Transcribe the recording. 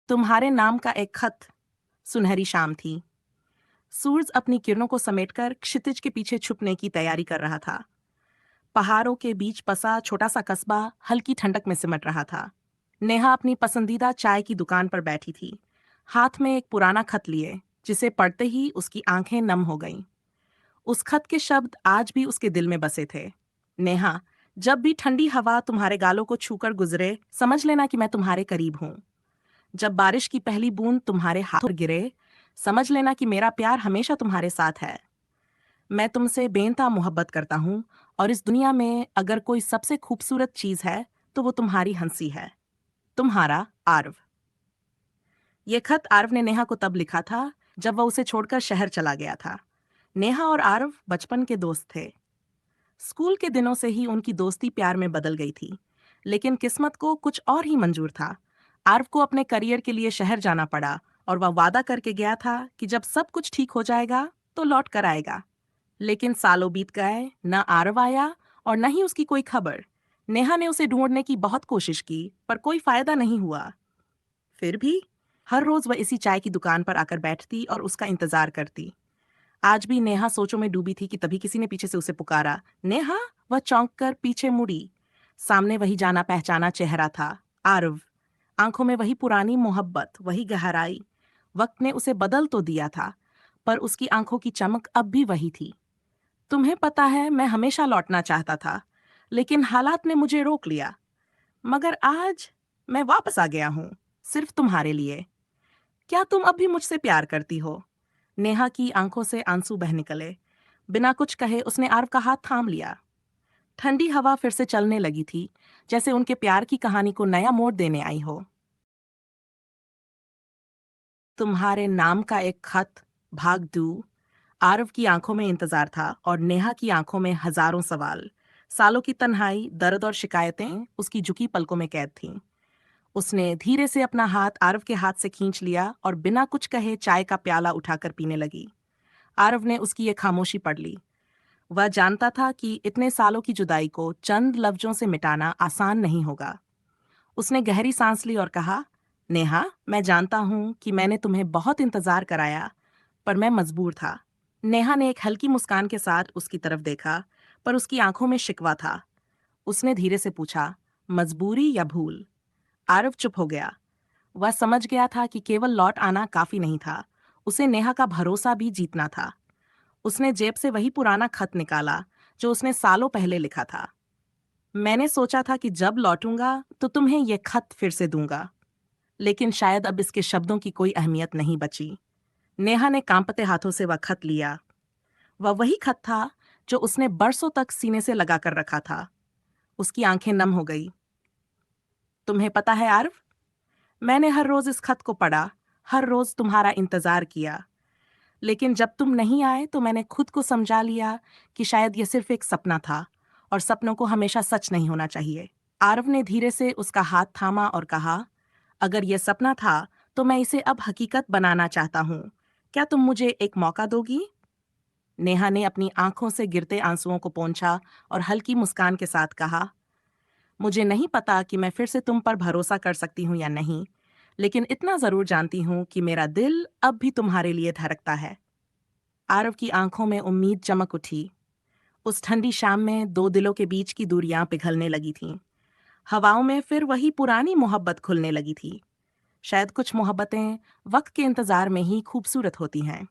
तुम्हारे नाम का एक खत। सुनहरी शाम थी। सूरज अपनी किरणों को समेटकर क्षितिज के पीछे छुपने की तैयारी कर रहा था। पहाड़ों के बीच बसा छोटा सा कस्बा हल्की ठंडक में सिमट रहा था। नेहा अपनी पसंदीदा चाय की दुकान पर बैठी थी, हाथ में एक पुराना खत लिए, जिसे पढ़ते ही उसकी आंखें नम हो गईं। उस खत के शब्द आज भी उसके दिल में बसे थे। नेहा, जब भी ठंडी हवा तुम्हारे गालों को छूकर गुजरे, समझ लेना कि मैं तुम्हारे करीब हूँ। जब बारिश की पहली बूंद तुम्हारे हाथ पर गिरे, समझ लेना कि मेरा प्यार हमेशा तुम्हारे साथ है। मैं तुमसे बेनता मोहब्बत करता हूँ, और इस दुनिया में अगर कोई सबसे खूबसूरत चीज है तो वो तुम्हारी हंसी है। तुम्हारा आरव। ये खत आरव ने नेहा को तब लिखा था जब वह उसे छोड़कर शहर चला गया था। नेहा और आरव बचपन के दोस्त थे। स्कूल के दिनों से ही उनकी दोस्ती प्यार में बदल गई थी, लेकिन किस्मत को कुछ और ही मंजूर था। आर्व को अपने करियर के लिए शहर जाना पड़ा, और वह वादा करके गया था कि जब सब कुछ ठीक हो जाएगा तो लौट कर आएगा। लेकिन सालों बीत गए, न आरव आया और न ही उसकी कोई खबर। नेहा ने उसे ढूंढने की बहुत कोशिश की, पर कोई फायदा नहीं हुआ। फिर भी हर रोज वह इसी चाय की दुकान पर आकर बैठती और उसका इंतजार करती। आज भी नेहा सोचों में डूबी थी कि तभी किसी ने पीछे से उसे पुकारा, नेहा। वह चौंक कर पीछे मुड़ी। सामने वही जाना पहचाना चेहरा था, आरव। आंखों में वही पुरानी मोहब्बत, वही गहराई। वक्त ने उसे बदल तो दिया था, पर उसकी आंखों की चमक अब भी वही थी। तुम्हें पता है, मैं हमेशा लौटना चाहता था, लेकिन हालात ने मुझे रोक लिया। मगर आज मैं वापस आ गया हूँ, सिर्फ तुम्हारे लिए। क्या तुम अब भी मुझसे प्यार करती हो? नेहा की आंखों से आंसू बह निकले। बिना कुछ कहे उसने आर्व का हाथ थाम लिया। ठंडी हवा फिर से चलने लगी थी, जैसे उनके प्यार की कहानी को नया मोड़ देने आई हो। तुम्हारे नाम का एक खत, भाग 2। आरव की आंखों में इंतजार था और नेहा की आंखों में हजारों सवाल। सालों की तन्हाई, दर्द और शिकायतें उसकी झुकी पलकों में कैद थीं। उसने धीरे से अपना हाथ आरव के हाथ से खींच लिया और बिना कुछ कहे चाय का प्याला उठाकर पीने लगी। आरव ने उसकी ये खामोशी पढ़ ली। वह जानता था कि इतने सालों की जुदाई को चंद लफ्जों से मिटाना आसान नहीं होगा। उसने गहरी सांस ली और कहा, नेहा, मैं जानता हूं कि मैंने तुम्हें बहुत इंतजार कराया, पर मैं मजबूर था। नेहा ने एक हल्की मुस्कान के साथ उसकी तरफ देखा, पर उसकी आंखों में शिकवा था। उसने धीरे से पूछा, मजबूरी या भूल? आरव चुप हो गया। वह समझ गया था कि केवल लौट आना काफी नहीं था, उसे नेहा का भरोसा भी जीतना था। उसने जेब से वही पुराना खत निकाला जो उसने सालों पहले लिखा था। मैंने सोचा था कि जब लौटूंगा तो तुम्हें यह खत फिर से दूंगा, लेकिन शायद अब इसके शब्दों की कोई अहमियत नहीं बची। नेहा ने कांपते हाथों से वह खत लिया। वह वही खत था जो उसने बरसों तक सीने से लगा कर रखा था। उसकी आंखें नम हो गई। तुम्हें पता है आर्व, मैंने हर रोज इस खत को पढ़ा, हर रोज तुम्हारा इंतजार किया, लेकिन जब तुम नहीं आए तो मैंने खुद को समझा लिया कि शायद यह सिर्फ एक सपना था, और सपनों को हमेशा सच नहीं होना चाहिए। आरव ने धीरे से उसका हाथ थामा और कहा, अगर यह सपना था तो मैं इसे अब हकीकत बनाना चाहता हूँ। क्या तुम मुझे एक मौका दोगी? नेहा ने अपनी आंखों से गिरते आंसुओं को पोंछा और हल्की मुस्कान के साथ कहा, मुझे नहीं पता कि मैं फिर से तुम पर भरोसा कर सकती हूँ या नहीं, लेकिन इतना जरूर जानती हूँ कि मेरा दिल अब भी तुम्हारे लिए धड़कता है। आरव की आंखों में उम्मीद चमक उठी। उस ठंडी शाम में दो दिलों के बीच की दूरियां पिघलने लगी थीं। हवाओं में फिर वही पुरानी मोहब्बत खुलने लगी थी। शायद कुछ मोहब्बतें वक्त के इंतजार में ही खूबसूरत होती हैं।